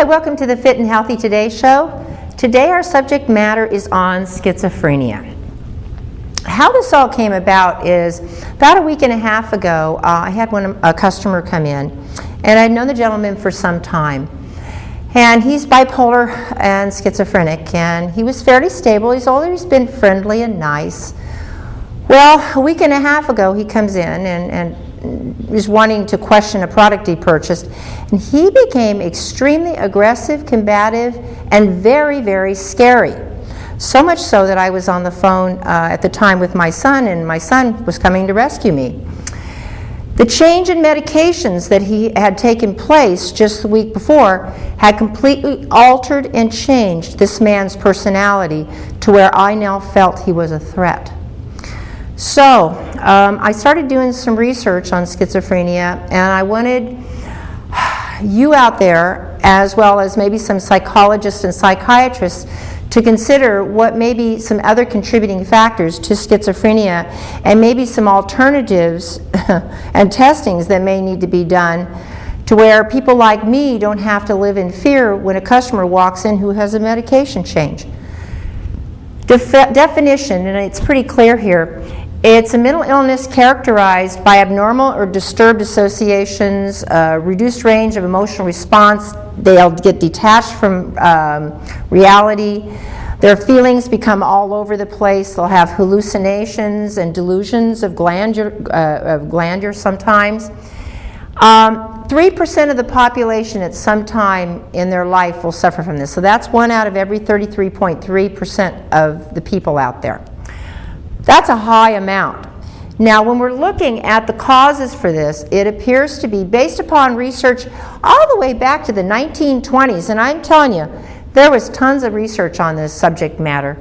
Hi, welcome to the Fit and Healthy Today show. Today our subject matter is on schizophrenia. How this all came about is about a week and a half ago, I had a customer come in, and I'd known the gentleman for some time. And he's bipolar and schizophrenic, and he was fairly stable. He's always been friendly and nice. Well, a week and a half ago, he comes in and is wanting to question a product he purchased, and he became extremely aggressive, combative, and very, very scary. So much so that I was on the phone at the time with my son, and my son was coming to rescue me. The change in medications that he had taken place just the week before had completely altered and changed this man's personality to where I now felt he was a threat. So I started doing some research on schizophrenia, and I wanted you out there, as well as maybe some psychologists and psychiatrists, to consider what may be some other contributing factors to schizophrenia, and maybe some alternatives and testings that may need to be done to where people like me don't have to live in fear when a customer walks in who has a medication change. Definition, and it's pretty clear here, it's a mental illness characterized by abnormal or disturbed associations, reduced range of emotional response. They'll get detached from reality. Their feelings become all over the place. They'll have hallucinations and delusions of grandeur sometimes. 3% of the population at some time in their life will suffer from this. So that's 1 out of every 33.3% of the people out there. That's a high amount. Now, when we're looking at the causes for this, it appears to be based upon research all the way back to the 1920s, and I'm telling you, there was tons of research on this subject matter.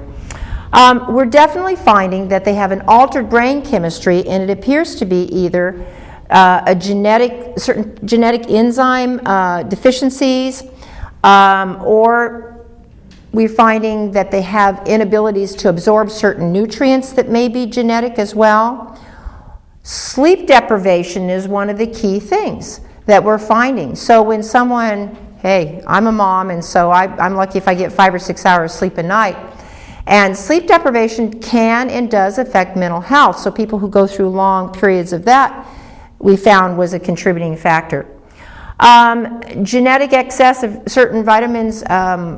We're definitely finding that they have an altered brain chemistry, and it appears to be either certain genetic enzyme deficiencies, or we're finding that they have inabilities to absorb certain nutrients that may be genetic as well. Sleep deprivation is one of the key things that we're finding. So when someone, hey, I'm a mom, and so I'm lucky if I get 5 or 6 hours sleep a night. And sleep deprivation can and does affect mental health. So people who go through long periods of that, we found was a contributing factor. Genetic excess of certain vitamins,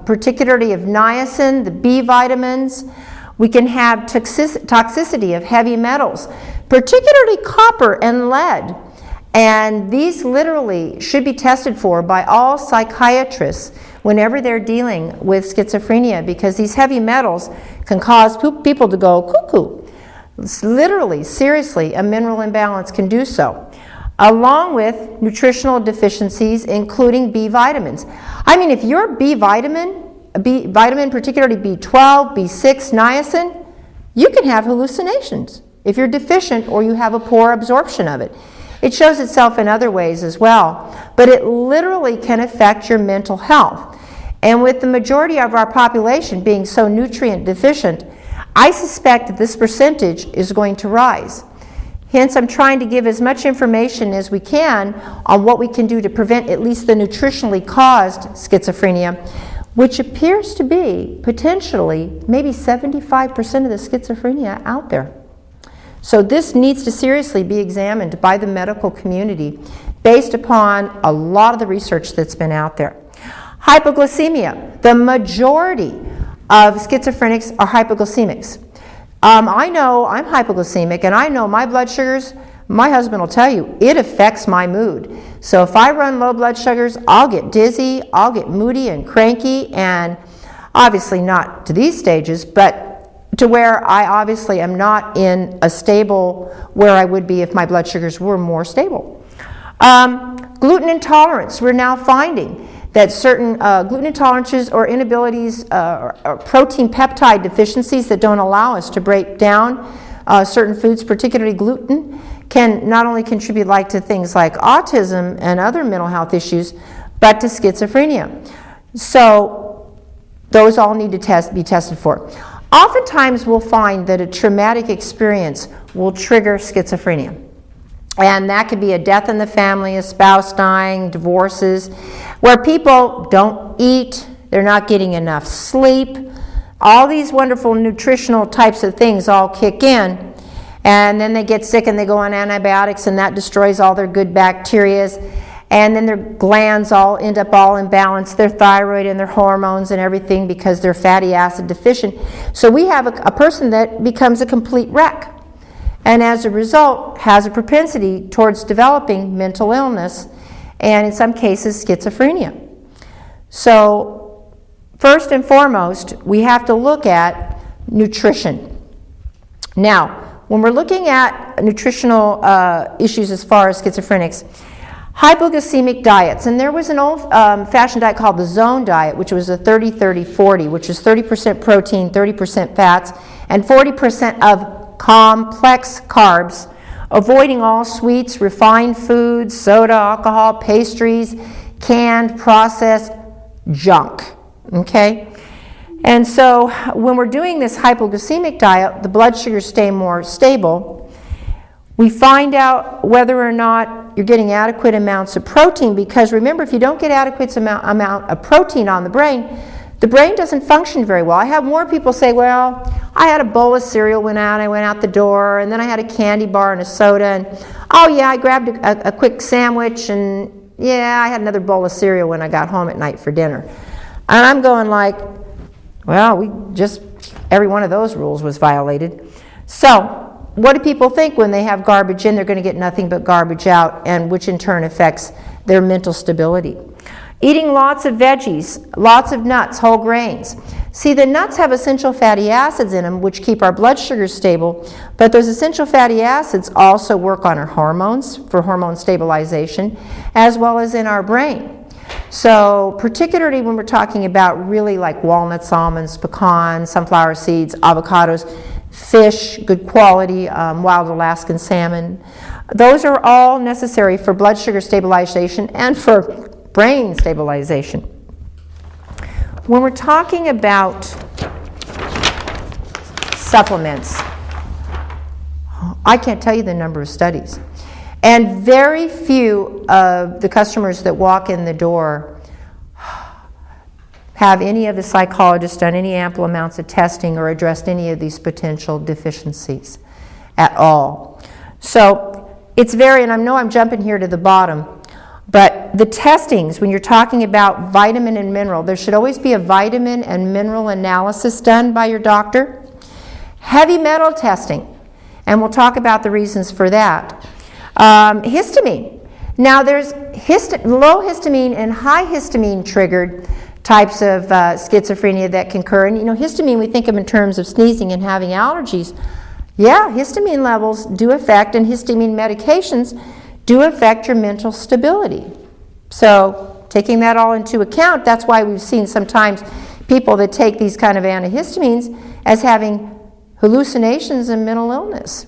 particularly of niacin, the B vitamins. We can have toxicity of heavy metals, particularly copper and lead. And these literally should be tested for by all psychiatrists whenever they're dealing with schizophrenia, because these heavy metals can cause people to go cuckoo. It's literally, seriously, a mineral imbalance can do so, along with nutritional deficiencies, including B vitamins. I mean, if you're B vitamin, particularly B12, B6, niacin, you can have hallucinations if you're deficient or you have a poor absorption of it. It shows itself in other ways as well, but it literally can affect your mental health. And with the majority of our population being so nutrient deficient, I suspect that this percentage is going to rise. Hence, I'm trying to give as much information as we can on what we can do to prevent at least the nutritionally caused schizophrenia, which appears to be potentially maybe 75% of the schizophrenia out there. So this needs to seriously be examined by the medical community based upon a lot of the research that's been out there. Hypoglycemia. The majority of schizophrenics are hypoglycemics. I know I'm hypoglycemic, and I know my blood sugars, my husband will tell you, it affects my mood. So if I run low blood sugars, I'll get dizzy, I'll get moody and cranky, and obviously not to these stages, but to where I obviously am not in a stable where I would be if my blood sugars were more stable. Gluten intolerance, we're now finding that certain gluten intolerances or inabilities or protein peptide deficiencies that don't allow us to break down certain foods, particularly gluten, can not only contribute to things like autism and other mental health issues, but to schizophrenia. So those all need to be tested for. Oftentimes we'll find that a traumatic experience will trigger schizophrenia. And that could be a death in the family, a spouse dying, divorces, where people don't eat, they're not getting enough sleep. All these wonderful nutritional types of things all kick in, and then they get sick and they go on antibiotics, and that destroys all their good bacteria, and then their glands all end up all imbalanced, their thyroid and their hormones and everything, because they're fatty acid deficient. So we have a person that becomes a complete wreck, and as a result has a propensity towards developing mental illness, and in some cases schizophrenia. So first and foremost, we have to look at nutrition. Now, when we're looking at nutritional issues as far as schizophrenics, hypoglycemic diets, and there was an old-fashioned diet called the zone diet, which was a 30-30-40, which is 30% protein, 30% fats, and 40% of complex carbs, avoiding all sweets, refined foods, soda, alcohol, pastries, canned, processed junk. Okay? And so when we're doing this hypoglycemic diet, the blood sugars stay more stable. We find out whether or not you're getting adequate amounts of protein, because remember, if you don't get adequate amount of protein on the brain doesn't function very well. I have more people say, well, I had a bowl of cereal when I went out the door, and then I had a candy bar and a soda, and oh yeah, I grabbed a quick sandwich, and yeah, I had another bowl of cereal when I got home at night for dinner. And I'm going like, well, every one of those rules was violated. So what do people think when they have garbage in? They're going to get nothing but garbage out, and which in turn affects their mental stability. Eating lots of veggies, lots of nuts, whole grains. See, the nuts have essential fatty acids in them, which keep our blood sugars stable, but those essential fatty acids also work on our hormones for hormone stabilization, as well as in our brain. So particularly when we're talking about really like walnuts, almonds, pecans, sunflower seeds, avocados, fish, good quality, wild Alaskan salmon, those are all necessary for blood sugar stabilization and for brain stabilization. When we're talking about supplements, I can't tell you the number of studies. And very few of the customers that walk in the door have any of the psychologists done any ample amounts of testing or addressed any of these potential deficiencies at all. So it's and I know I'm jumping here to the bottom, but the testings, when you're talking about vitamin and mineral, there should always be a vitamin and mineral analysis done by your doctor. Heavy metal testing, and we'll talk about the reasons for that. Histamine. Now there's low histamine and high histamine triggered types of schizophrenia that can occur. And histamine we think of in terms of sneezing and having allergies. Yeah, histamine levels do affect, and histamine medications do affect your mental stability. So taking that all into account, that's why we've seen sometimes people that take these kind of antihistamines as having hallucinations and mental illness.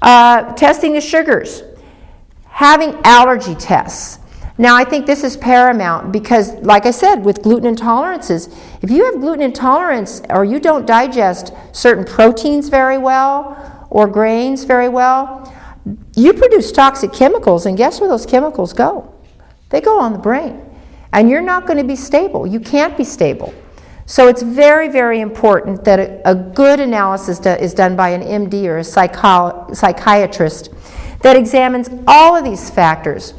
Testing the sugars. Having allergy tests. Now, I think this is paramount because, like I said, with gluten intolerances, if you have gluten intolerance or you don't digest certain proteins very well or grains very well, you produce toxic chemicals, and guess where those chemicals go? They go on the brain, and you're not going to be stable. You can't be stable. So it's very, very important that a good analysis is done by an MD or a psychiatrist that examines all of these factors.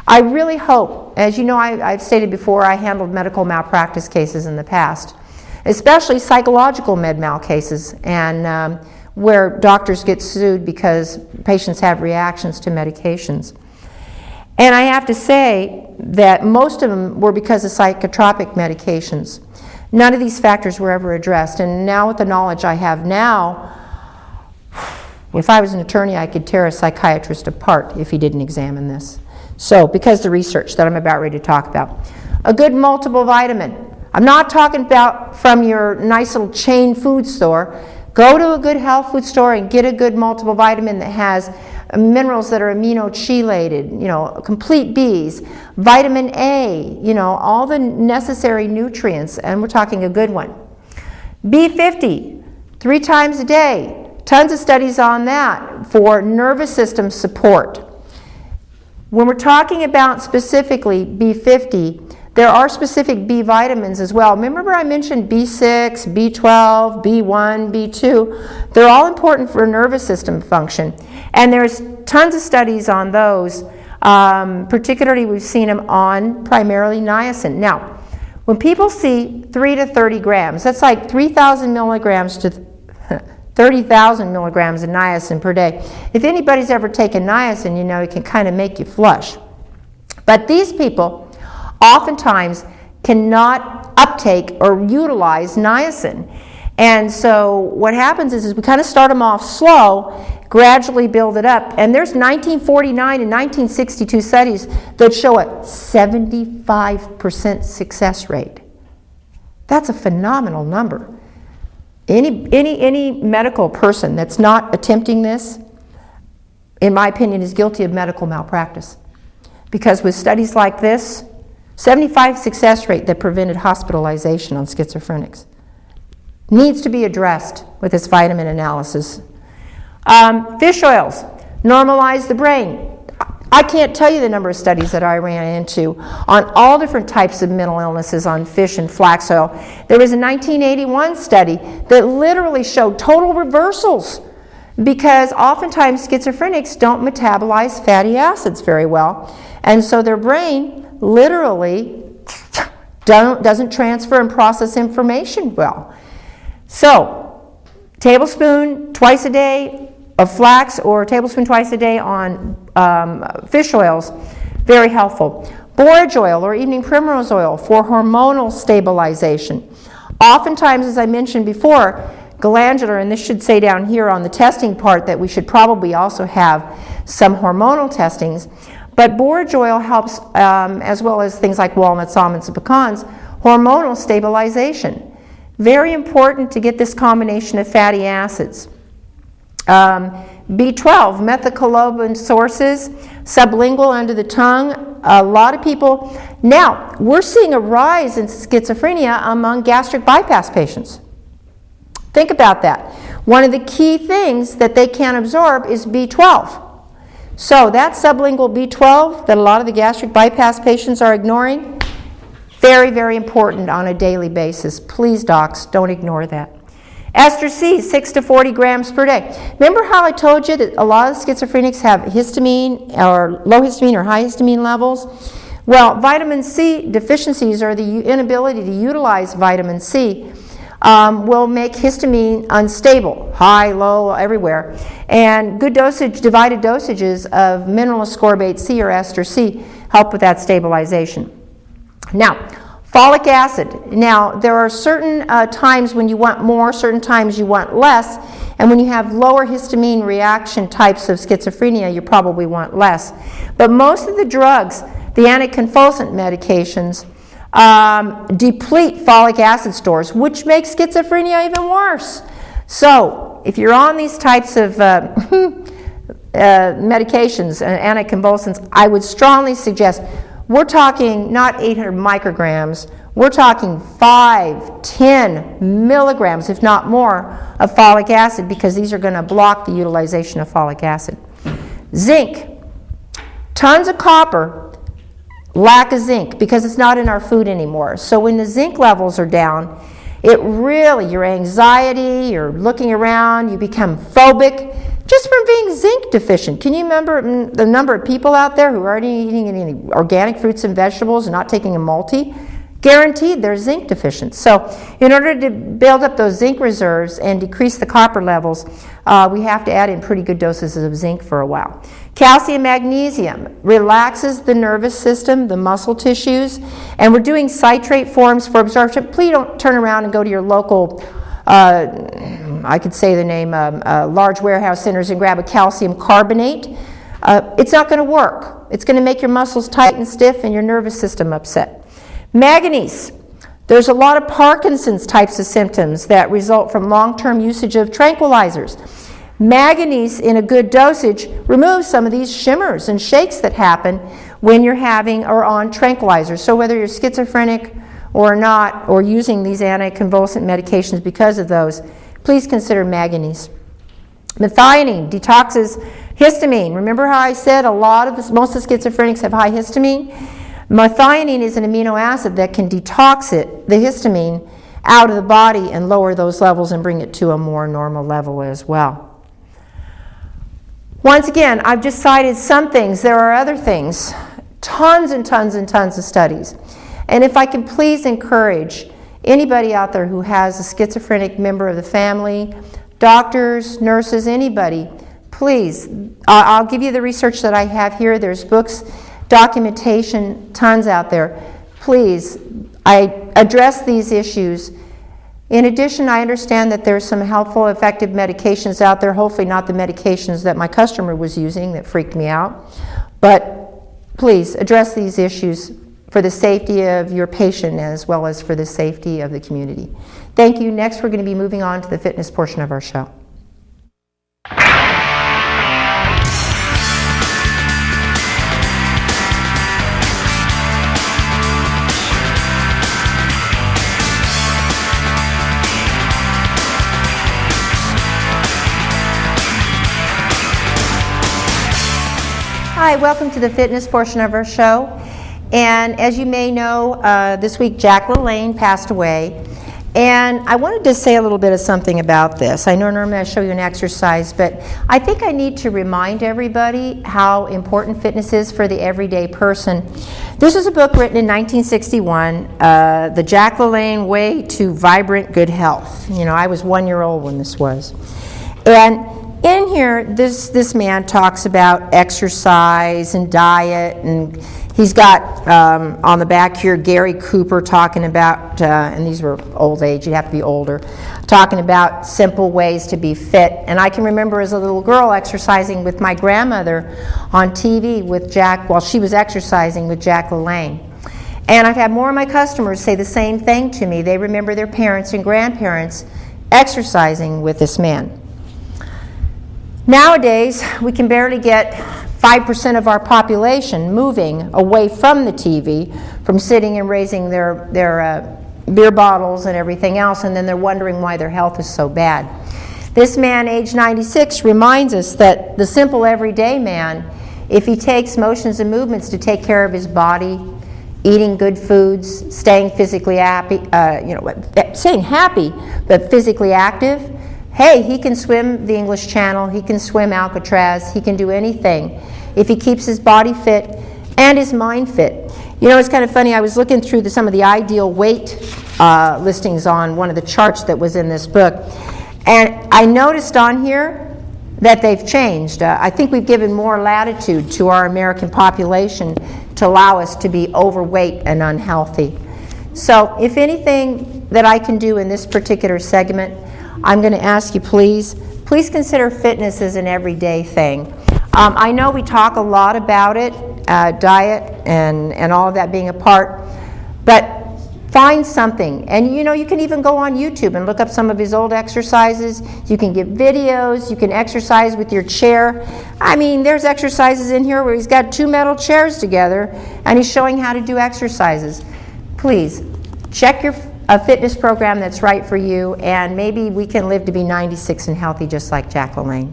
I really hope, as you know, I've stated before, I handled medical malpractice cases in the past, especially psychological med mal cases, and where doctors get sued because patients have reactions to medications. And I have to say that most of them were because of psychotropic medications. None of these factors were ever addressed, and now with the knowledge I have now, if I was an attorney, I could tear a psychiatrist apart if he didn't examine this. So, because the research that I'm about ready to talk about. A good multiple vitamin. I'm not talking about from your nice little chain food store. Go to a good health food store and get a good multiple vitamin that has minerals that are amino-chelated, complete Bs, vitamin A, all the necessary nutrients, and we're talking a good one. B50, 3 times a day. tons of studies on that for nervous system support. When we're talking about specifically B50, there are specific B vitamins as well. Remember I mentioned B6, B12, B1, B2. They're all important for nervous system function. And there's tons of studies on those. Particularly we've seen them on primarily niacin. Now, when people see 3 to 30 grams, that's like 3,000 milligrams to 30,000 milligrams of niacin per day. If anybody's ever taken niacin, you know it can kind of make you flush. But these people oftentimes cannot uptake or utilize niacin. And so what happens is we kind of start them off slow, gradually build it up. And there's 1949 and 1962 studies that show a 75% success rate. That's a phenomenal number. Any medical person that's not attempting this, in my opinion, is guilty of medical malpractice. Because with studies like this, 75% success rate that prevented hospitalization on schizophrenics needs to be addressed with this vitamin analysis. Fish oils normalize the brain. I can't tell you the number of studies that I ran into on all different types of mental illnesses on fish and flax oil. There was a 1981 study that literally showed total reversals because oftentimes schizophrenics don't metabolize fatty acids very well. And so their brain literally doesn't transfer and process information well. So, tablespoon twice a day of flax or tablespoon twice a day on fish oils, very helpful. Borage oil or evening primrose oil for hormonal stabilization. Oftentimes, as I mentioned before, glandular, and this should say down here on the testing part that we should probably also have some hormonal testings, but borage oil helps, as well as things like walnuts, almonds, and pecans, hormonal stabilization. Very important to get this combination of fatty acids. B12, methylcobalamin sources, sublingual under the tongue. A lot of people, now we're seeing a rise in schizophrenia among gastric bypass patients. Think about that. One of the key things that they can't absorb is B12. So that sublingual B12 that a lot of the gastric bypass patients are ignoring, very, very important on a daily basis. Please, docs, don't ignore that. Ester C, 6 to 40 grams per day. Remember how I told you that a lot of schizophrenics have histamine or low histamine or high histamine levels? Well, vitamin C deficiencies or the inability to utilize vitamin C will make histamine unstable, high, low, everywhere. And good dosage, divided dosages of mineral ascorbate C or ester C help with that stabilization. Now, folic acid. Now, there are certain times when you want more, certain times you want less, and when you have lower histamine reaction types of schizophrenia, you probably want less. But most of the drugs, the anticonvulsant medications, deplete folic acid stores, which makes schizophrenia even worse. So, if you're on these types of medications, anticonvulsants, I would strongly suggest, we're talking not 800 micrograms, we're talking 5, 10 milligrams, if not more, of folic acid, because these are going to block the utilization of folic acid. Zinc, tons of copper, lack of zinc, because it's not in our food anymore. So when the zinc levels are down, it really, your anxiety, you're looking around, you become phobic, just from being zinc deficient. Can you remember the number of people out there who aren't eating any organic fruits and vegetables and not taking a multi? Guaranteed they're zinc deficient. So in order to build up those zinc reserves and decrease the copper levels, we have to add in pretty good doses of zinc for a while. Calcium, magnesium relaxes the nervous system, the muscle tissues, and we're doing citrate forms for absorption. Please don't turn around and go to your local I could say the name, large warehouse centers and grab a calcium carbonate. It's not going to work. It's going to make your muscles tight and stiff and your nervous system upset. Manganese. There's a lot of Parkinson's types of symptoms that result from long-term usage of tranquilizers. Manganese in a good dosage removes some of these shimmers and shakes that happen when you're having or on tranquilizers. So whether you're schizophrenic or not, or using these anticonvulsant medications because of those, please consider manganese. Methionine detoxes histamine. Remember how I said most of the schizophrenics have high histamine? Methionine is an amino acid that can detox the histamine, out of the body and lower those levels and bring it to a more normal level as well. Once again, I've just cited some things. There are other things. Tons and tons and tons of studies. And if I can please encourage anybody out there who has a schizophrenic member of the family, doctors, nurses, anybody, please, I'll give you the research that I have here. There's books, documentation, tons out there. Please, I address these issues. In addition, I understand that there's some helpful, effective medications out there, hopefully not the medications that my customer was using that freaked me out. But please, address these issues for the safety of your patient as well as for the safety of the community. Thank you. Next, we're going to be moving on to the fitness portion of our show. Hi, welcome to the fitness portion of our show. And as you may know, this week Jack LaLanne passed away. And I wanted to say a little bit of something about this. I know normally I show you an exercise, but I think I need to remind everybody how important fitness is for the everyday person. This was a book written in 1961, The Jack LaLanne Way to Vibrant Good Health. You know, I was 1 year old when this was. And in here, this man talks about exercise and diet, and he's got on the back here Gary Cooper talking about, and these were old age, you'd have to be older, talking about simple ways to be fit. And I can remember as a little girl exercising with my grandmother on TV with Jack, while she was exercising with Jack LaLanne. And I've had more of my customers say the same thing to me. They remember their parents and grandparents exercising with this man. Nowadays, we can barely get 5% of our population moving away from the TV, from sitting and raising their beer bottles and everything else, and then they're wondering why their health is so bad. This man, age 96, reminds us that the simple everyday man, if he takes motions and movements to take care of his body, eating good foods, staying physically happy, staying happy but physically active, hey, he can swim the English Channel, he can swim Alcatraz, he can do anything if he keeps his body fit and his mind fit. You know, it's kind of funny, I was looking through some of the ideal weight listings on one of the charts that was in this book, and I noticed on here that they've changed. I think we've given more latitude to our American population to allow us to be overweight and unhealthy. So if anything that I can do in this particular segment, I'm going to ask you, please consider fitness as an everyday thing. I know we talk a lot about it, diet and all of that being a part, but find something. And you know, you can even go on YouTube and look up some of his old exercises. You can get videos, you can exercise with your chair. I mean, there's exercises in here where he's got 2 metal chairs together and he's showing how to do exercises. Please, check a fitness program that's right for you, and maybe we can live to be 96 and healthy just like Jack LaLanne.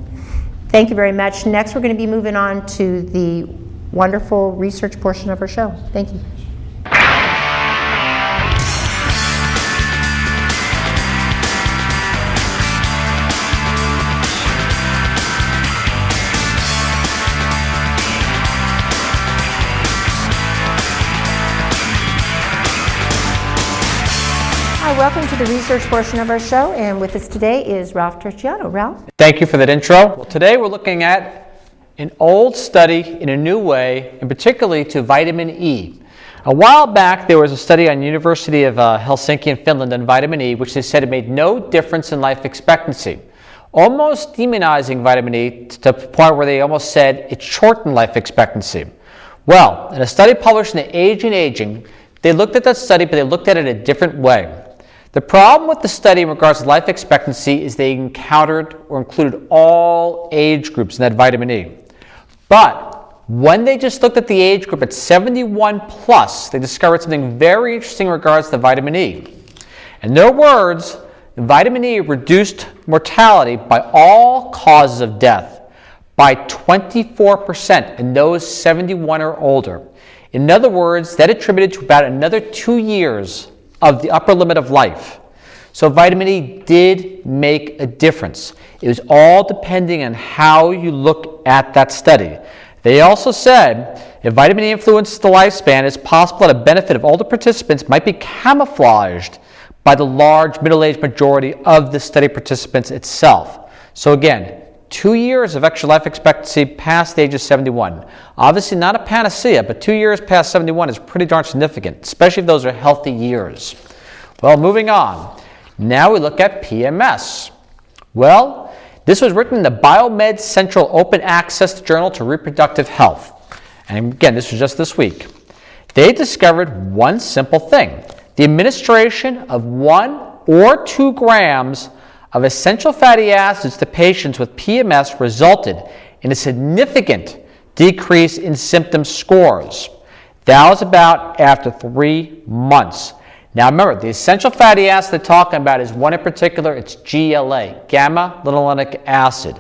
Thank you very much. Next, we're going to be moving on to the wonderful research portion of our show. Thank you. Welcome to the research portion of our show, and with us today is Ralph Turchiano. Ralph? Thank you for that intro. Well, today we're looking at an old study in a new way, and particularly to vitamin E. A while back, there was a study on University of Helsinki in Finland on vitamin E, which they said it made no difference in life expectancy, almost demonizing vitamin E to the point where they almost said it shortened life expectancy. Well, in a study published in the Age and Aging, they looked at that study, but they looked at it a different way. The problem with the study in regards to life expectancy is they encountered or included all age groups in that vitamin E. But when they just looked at the age group at 71 plus, they discovered something very interesting in regards to vitamin E. In their words, vitamin E reduced mortality by all causes of death by 24% in those 71 or older. In other words, that attributed to about another 2 years of the upper limit of life. So vitamin E did make a difference. It was all depending on how you look at that study. They also said if vitamin E influences the lifespan, it's possible that a benefit of older participants might be camouflaged by the large middle-aged majority of the study participants itself. So again, 2 years of extra life expectancy past the age of 71. Obviously not a panacea, but 2 years past 71 is pretty darn significant, especially if those are healthy years. Well, moving on. Now we look at PMS. Well, this was written in the Biomed Central Open Access Journal to Reproductive Health. And again, this was just this week. They discovered one simple thing. The administration of 1 or 2 grams of essential fatty acids to patients with PMS resulted in a significant decrease in symptom scores. That was about after 3 months. Now remember, the essential fatty acid they're talking about is one in particular, it's GLA, gamma-linolenic acid.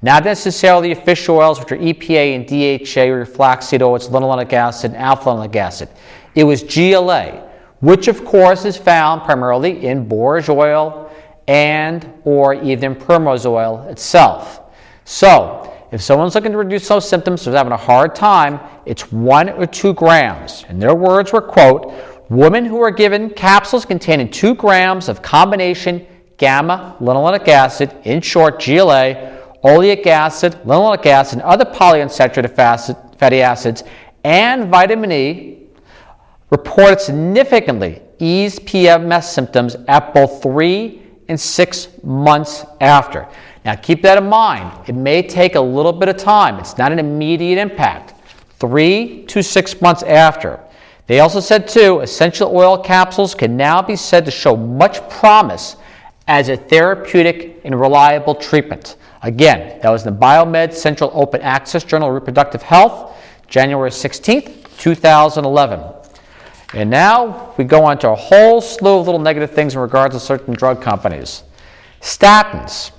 Not necessarily the fish oils, which are EPA and DHA, or flaxseed oil, it's linolenic acid and alpha-linolenic acid. It was GLA, which of course is found primarily in borage oil and or even primrose oil itself. So, if someone's looking to reduce those symptoms, they're having a hard time, it's 1 or 2 grams. And their words were, quote, women who are given capsules containing 2 grams of combination gamma-linolenic acid, in short GLA, oleic acid, linolenic acid, and other polyunsaturated fatty acids, and vitamin E, reported significantly eased PMS symptoms at both 3 and 6 months after. Now keep that in mind. It may take a little bit of time. It's not an immediate impact. 3 to 6 months after. They also said, too, essential oil capsules can now be said to show much promise as a therapeutic and reliable treatment. Again, that was the Biomed Central Open Access Journal of Reproductive Health, January 16th, 2011. And now we go on to a whole slew of little negative things in regards to certain drug companies. Statins.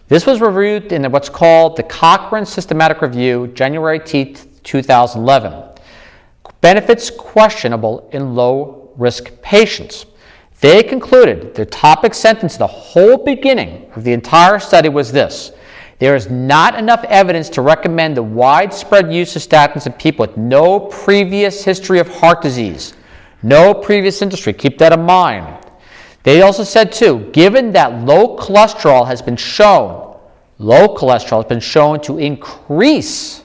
This was reviewed in what's called the Cochrane Systematic Review, January 18th, 2011. Benefits questionable in low-risk patients. They concluded their topic sentence, the whole beginning of the entire study was this: there is not enough evidence to recommend the widespread use of statins in people with no previous history of heart disease, no previous industry. Keep that in mind. They also said, too, given that low cholesterol has been shown to increase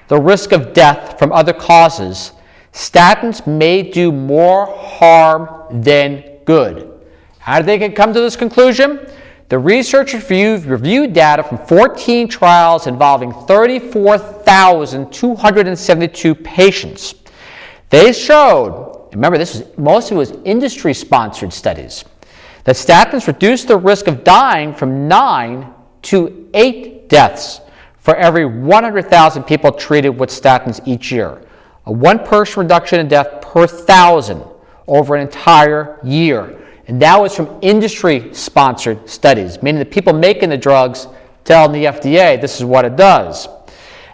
the risk of death from other causes, statins may do more harm than good. How did they come to this conclusion? The researchers reviewed data from 14 trials involving 34,272 patients. They showed, remember most of it was industry-sponsored studies, that statins reduced the risk of dying from 9 to 8 deaths for every 100,000 people treated with statins each year. A 1-person reduction in death per 1,000 over an entire year. And that was from industry-sponsored studies, meaning the people making the drugs telling the FDA this is what it does.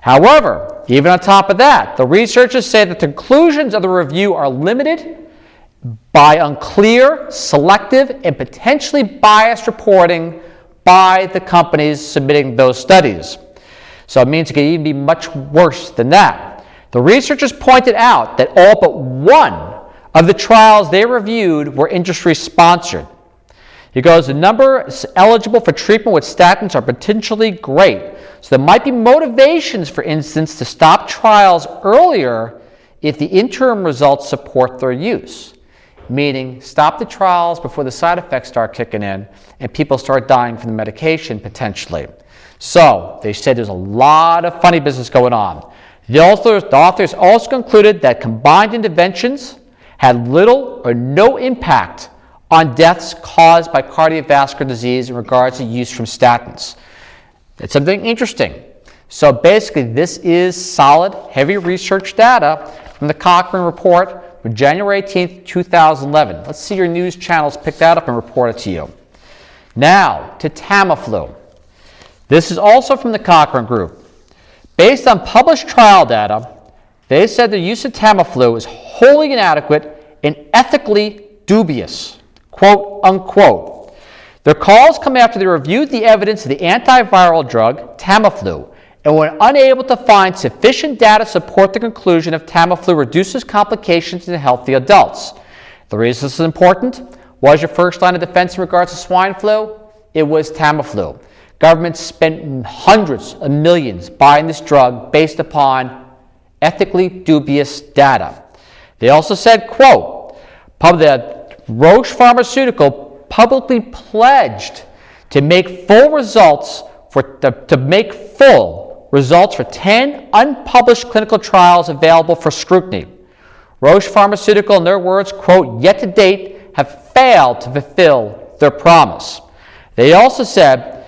However, even on top of that, the researchers say that the conclusions of the review are limited by unclear, selective, and potentially biased reporting by the companies submitting those studies. So it means it could even be much worse than that. The researchers pointed out that all but one of the trials they reviewed were industry-sponsored. It goes, the numbers eligible for treatment with statins are potentially great. So there might be motivations, for instance, to stop trials earlier if the interim results support their use. Meaning, stop the trials before the side effects start kicking in and people start dying from the medication potentially. So, they said there's a lot of funny business going on. The authors also concluded that combined interventions had little or no impact on deaths caused by cardiovascular disease in regards to use from statins. It's something interesting. So basically, this is solid, heavy research data from the Cochrane report from January 18th, 2011. Let's see your news channels pick that up and report it to you. Now to Tamiflu. This is also from the Cochrane Group. Based on published trial data, they said the use of Tamiflu is wholly inadequate and ethically dubious, quote unquote. Their calls come after they reviewed the evidence of the antiviral drug Tamiflu and were unable to find sufficient data to support the conclusion of Tamiflu reduces complications in healthy adults. The reason this is important: what was your first line of defense in regards to swine flu? It was Tamiflu. Governments spent hundreds of millions buying this drug based upon ethically dubious data. They also said, quote, that Roche Pharmaceutical publicly pledged to make full results for 10 unpublished clinical trials available for scrutiny. Roche Pharmaceutical, in their words, quote, yet to date have failed to fulfill their promise. They also said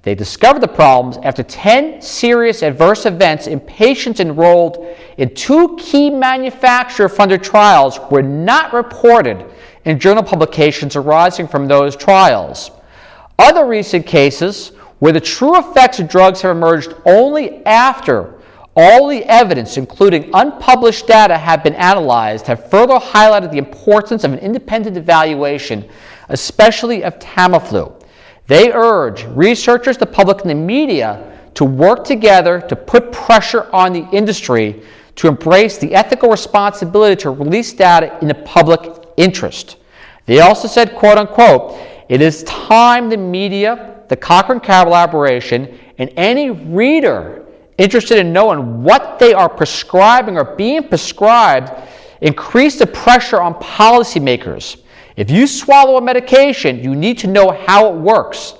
they discovered the problems after 10 serious adverse events in patients enrolled in 2 key manufacturer-funded trials were not reported in journal publications arising from those trials. Other recent cases where the true effects of drugs have emerged only after all the evidence, including unpublished data, have been analyzed, have further highlighted the importance of an independent evaluation, especially of Tamiflu. They urge researchers, the public, and the media to work together to put pressure on the industry to embrace the ethical responsibility to release data in the public interest. They also said, quote unquote, it is time the media, the Cochrane collaboration, and any reader interested in knowing what they are prescribing or being prescribed increase the pressure on policymakers. If you swallow a medication, you need to know how it works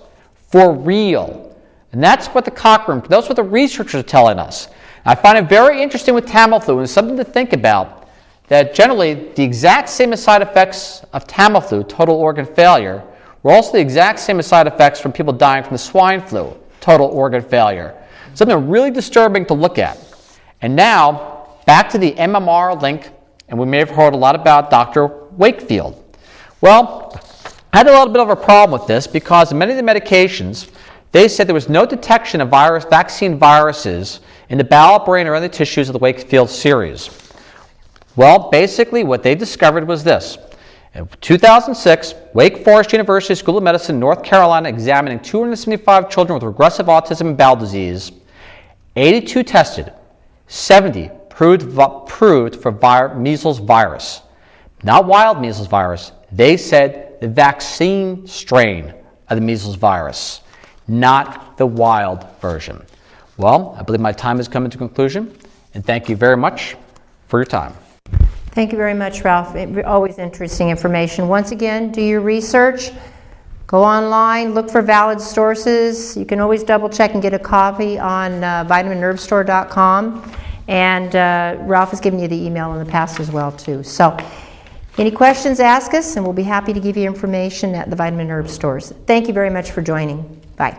for real. And that's what that's what the researchers are telling us. I find it very interesting with Tamiflu, and it's something to think about, that generally the exact same side effects of Tamiflu, total organ failure, were also the exact same side effects from people dying from the swine flu, total organ failure. Something really disturbing to look at. And now, back to the MMR link, and we may have heard a lot about Dr. Wakefield. Well, I had a little bit of a problem with this because in many of the medications, they said there was no detection of vaccine viruses in the bowel, brain, or other tissues of the Wakefield series. Well, basically what they discovered was this. In 2006, Wake Forest University School of Medicine, North Carolina, examining 275 children with regressive autism and bowel disease, 82 tested, 70 proved for measles virus. Not wild measles virus. They said the vaccine strain of the measles virus, not the wild version. Well, I believe my time has come to conclusion, and thank you very much for your time. Thank you very much, Ralph. Always interesting information. Once again, do your research. Go online, look for valid sources. You can always double check and get a copy on vitaminnervestore.com. And Ralph has given you the email in the past as well, too. So any questions, ask us, and we'll be happy to give you information at the Vitamin Herb stores. Thank you very much for joining. Bye.